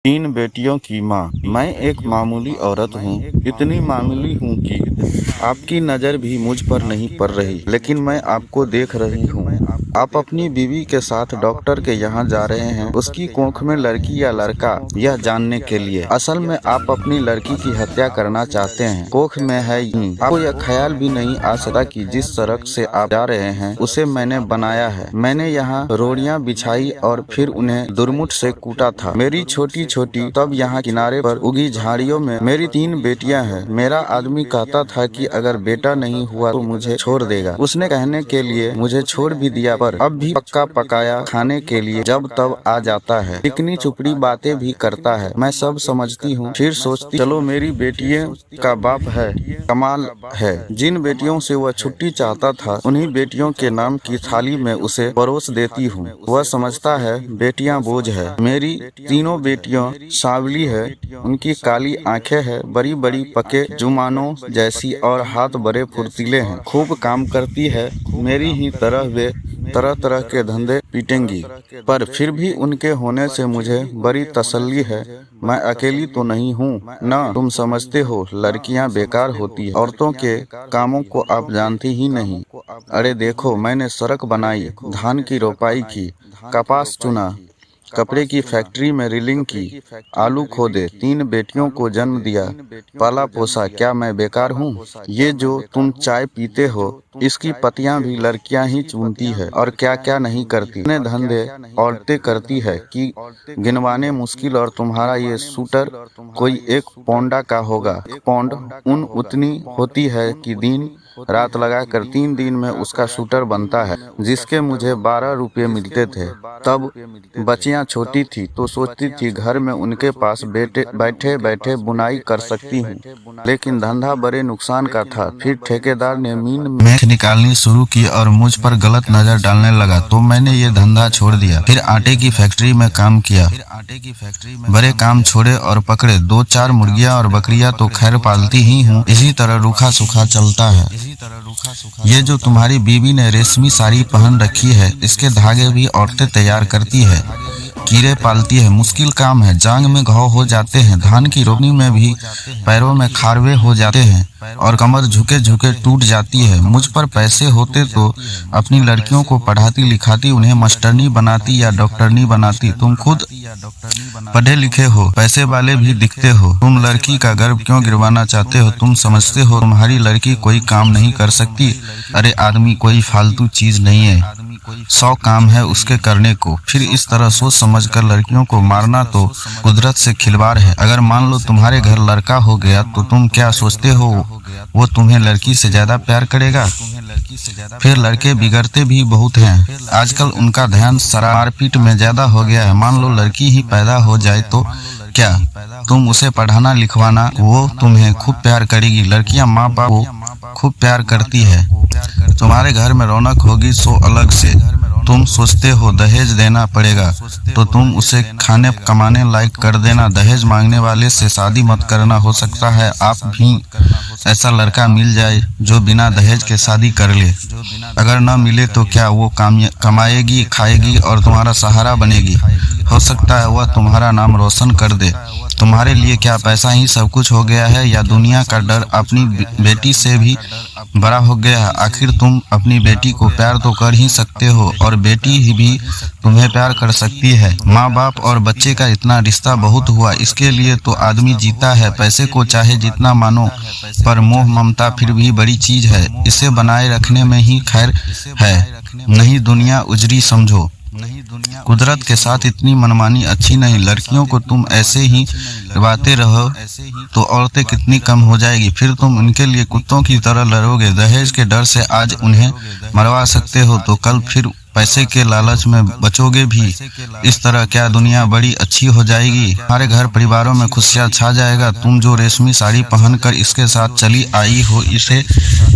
तीन बेटियों की माँ। मैं एक मामूली औरत हूँ, इतनी मामूली हूँ कि आपकी नज़र भी मुझ पर नहीं पड़ रही, लेकिन मैं आपको देख रही हूँ। आप अपनी बीवी के साथ डॉक्टर के यहाँ जा रहे हैं, उसकी कोख में लड़की या लड़का, यह जानने के लिए। असल में आप अपनी लड़की की हत्या करना चाहते हैं। कोख में है ही। आपको यह ख्याल भी नहीं आ सकता कि जिस सड़क से आप जा रहे हैं उसे मैंने बनाया है। मैंने यहाँ रोड़ियाँ बिछाई और फिर उन्हें दुर्मुठ से कूटा था। मेरी छोटी छोटी तब यहाँ किनारे पर उगी झाड़ियों में मेरी तीन बेटियां हैं। मेरा आदमी कहता था कि अगर बेटा नहीं हुआ तो मुझे छोड़ देगा। उसने कहने के लिए मुझे छोड़ भी दिया, पर अब भी पक्का पकाया खाने के लिए जब तब आ जाता है। चिकनी चुपड़ी बातें भी करता है। मैं सब समझती हूँ, फिर सोचती चलो मेरी बेटियों का बाप है। कमाल है, जिन बेटियों से वह छुट्टी चाहता था उन्हीं बेटियों के नाम की थाली में उसे परोस देती हूँ। वह समझता है बेटियां बोझ है। मेरी तीनों बेटियां सांवली है, उनकी काली आंखें हैं, बड़ी बड़ी पके जुमानों जैसी और हाथ बड़े फुर्तीले हैं। खूब काम करती है। मेरी ही तरह वे तरह तरह के धंधे पीटेंगी, पर फिर भी उनके होने से मुझे बड़ी तसल्ली है। मैं अकेली तो नहीं हूँ न। तुम समझते हो लड़कियां बेकार होती है, औरतों के कामों को आप जानती ही नहीं। अरे देखो, मैंने सड़क बनाई, धान की रोपाई की, कपास चुना, कपड़े की फैक्ट्री में रीलिंग की, आलू खोदे, तीन बेटियों को जन्म दिया, पाला पोसा। क्या मैं बेकार हूँ? ये जो तुम चाय पीते हो, इसकी पत्तियां भी लड़कियां ही चुनती है, और क्या क्या नहीं करती। इतने धंधे औरतें करती है कि गिनवाने मुश्किल। और तुम्हारा ये शूटर कोई एक पौंडा का होगा। पौंड ऊन उतनी होती है कि दिन रात लगाकर 3 दिन में उसका शूटर बनता है, जिसके मुझे 12 रुपये मिलते थे। तब बच्चियां छोटी थी तो सोचती थी घर में उनके पास बैठे बैठे बुनाई कर सकती हूँ, लेकिन धंधा बड़े नुकसान का था। फिर ठेकेदार ने मीन मेख निकालनी शुरू की और मुझ पर गलत नजर डालने लगा, तो मैंने ये धंधा छोड़ दिया। फिर आटे की फैक्ट्री में काम किया। बड़े काम छोड़े और पकड़े 2-4 मुर्गियां और बकरियां तो खैर पालती ही हूँ। इसी तरह रूखा सूखा चलता है। ये जो तुम्हारी बीवी ने रेशमी साड़ी पहन रखी है, इसके धागे भी औरतें तैयार करती है, कीड़े पालती है। मुश्किल काम है, जांग में घाव हो जाते हैं, धान की रोपनी में भी पैरों में खारवे हो जाते हैं और कमर झुके झुके टूट जाती है। मुझ पर पैसे होते तो अपनी लड़कियों को पढ़ाती लिखाती, उन्हें मास्टरनी बनाती या डॉक्टरनी बनाती। तुम खुद पढ़े लिखे हो, पैसे वाले भी दिखते हो, तुम लड़की का गर्व क्यों गिरवाना चाहते हो? तुम समझते हो तुम्हारी लड़की कोई काम नहीं कर सकती? अरे आदमी कोई फालतू चीज नहीं है, 100 काम है उसके करने को। फिर इस तरह सोच समझकर लड़कियों को मारना तो कुदरत से खिलवाड़ है। अगर मान लो तुम्हारे घर लड़का हो गया तो तुम क्या सोचते हो वो तुम्हें लड़की से ज्यादा प्यार करेगा? फिर लड़के बिगड़ते भी बहुत हैं। आजकल उनका ध्यान मारपीट में ज्यादा हो गया है। मान लो लड़की ही पैदा हो जाए तो क्या तुम उसे पढ़ाना लिखवाना, वो तुम्हें खूब प्यार करेगी। लड़कियां माँ बाप को खूब प्यार करती है। तुम्हारे घर में रौनक होगी सो अलग से। तुम सोचते हो दहेज देना पड़ेगा तो तुम उसे खाने कमाने लायक कर देना। दहेज मांगने वाले से शादी मत करना। हो सकता है आप भी ऐसा लड़का मिल जाए जो बिना दहेज के शादी कर ले। अगर न मिले तो क्या वो कमाएगी, खाएगी और तुम्हारा सहारा बनेगी। हो सकता है वह तुम्हारा नाम रोशन कर दे। तुम्हारे लिए क्या पैसा ही सब कुछ हो गया है, या दुनिया का डर अपनी बेटी से भी बड़ा हो गया है? आखिर तुम अपनी बेटी को प्यार तो कर ही सकते हो, और बेटी ही भी तुम्हें प्यार कर सकती है। माँ बाप और बच्चे का इतना रिश्ता बहुत हुआ, इसके लिए तो आदमी जीता है। पैसे को चाहे जितना मानो, पर मोह ममता फिर भी बड़ी चीज है, इसे बनाए रखने में ही खैर है। नहीं दुनिया उजरी समझो। कुदरत के साथ इतनी मनमानी अच्छी नहीं। लड़कियों को तुम ऐसे ही दबाते रहो तो औरतें कितनी कम हो जाएगी। फिर तुम उनके लिए कुत्तों की तरह लड़ोगे। दहेज के डर से आज उन्हें मरवा सकते हो तो कल फिर पैसे के लालच में बचोगे भी। इस तरह क्या दुनिया बड़ी अच्छी हो जाएगी? हमारे घर परिवारों में खुशियाँ छा जाएगा। तुम जो रेशमी साड़ी पहनकर इसके साथ चली आई हो, इसे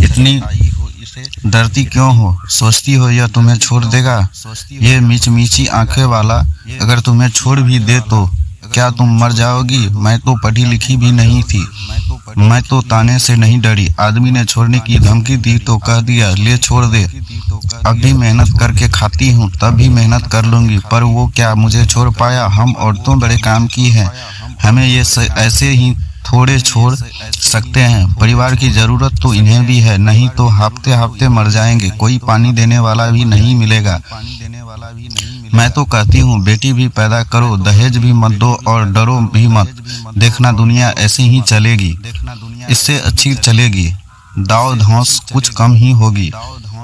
इतनी डरती क्यों हो? सोचती हो यह तुम्हें छोड़ देगा? ये मिचमिची आंखें वाला अगर तुम्हें छोड़ भी दे तो क्या तुम मर जाओगी? मैं तो पढ़ी लिखी भी नहीं थी, मैं तो ताने से नहीं डरी। आदमी ने छोड़ने की धमकी दी तो कह दिया ले छोड़ दे। अब भी मेहनत करके खाती हूँ, तब भी मेहनत कर लूँगी, पर वो क्या मुझे छोड़ पाया। हम औरतों बड़े काम की हैं, हमें ये ऐसे ही थोड़े छोड़ सकते हैं। परिवार की ज़रूरत तो इन्हें भी है, नहीं तो हफ्ते हफ्ते मर जाएंगे, कोई पानी देने वाला भी नहीं मिलेगा। मैं तो कहती हूँ बेटी भी पैदा करो, दहेज भी मत दो और डरो भी मत। देखना दुनिया ऐसी ही चलेगी, इससे अच्छी चलेगी, दाव धौंस कुछ कम ही होगी।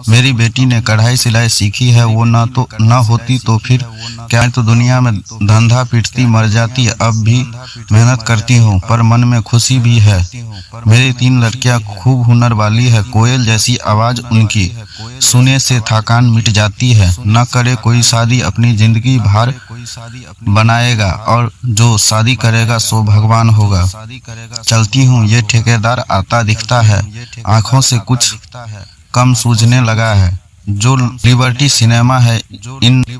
मेरी बेटी ने कढ़ाई सिलाई सीखी है, वो न होती तो फिर क्या तो दुनिया में धंधा पीटती मर जाती। अब भी मेहनत करती हूँ, पर मन में खुशी भी है। मेरी 3 लड़कियाँ खूब हुनर वाली है, कोयल जैसी आवाज उनकी, सुने से थकान मिट जाती है। न करे कोई शादी, अपनी जिंदगी भार बनाएगा, और जो शादी करेगा सो भगवान होगा। चलती हूँ, ये ठेकेदार आता दिखता है, आंखों से कुछ कम सूझने लगा है। जो लिबर्टी सिनेमा है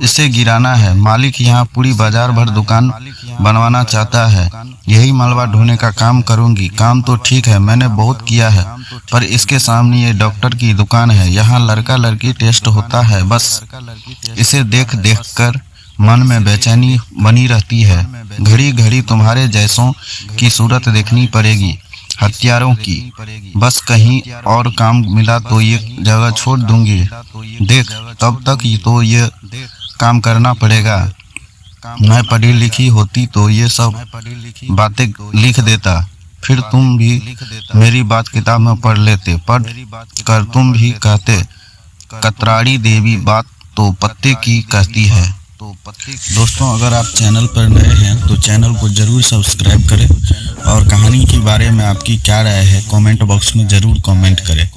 इसे गिराना है। मालिक यहाँ पूरी बाजार भर दुकान बनवाना चाहता है। यही मलबा ढोने का काम करूंगी। काम तो ठीक है, मैंने बहुत किया है, पर इसके सामने ये डॉक्टर की दुकान है, यहाँ लड़का लड़की टेस्ट होता है। बस इसे देख देख कर मन में बेचैनी बनी रहती है। घड़ी घड़ी तुम्हारे जैसों की सूरत देखनी पड़ेगी, हथियारों की। बस कहीं और काम मिला तो ये जगह छोड़ दूंगी। देख, तब तक ही तो ये काम करना पड़ेगा। मैं पढ़ी लिखी होती तो ये सब बातें लिख देता, फिर तुम भी मेरी बात किताब में पढ़ लेते। पढ़ कर तुम भी कहते, कतराड़ी देवी बात तो पत्ते की कहती है। दोस्तों, अगर आप चैनल पर नए हैं तो चैनल को जरूर सब्सक्राइब करें, और कहानी के बारे में आपकी क्या राय है कमेंट बॉक्स में जरूर कमेंट करें।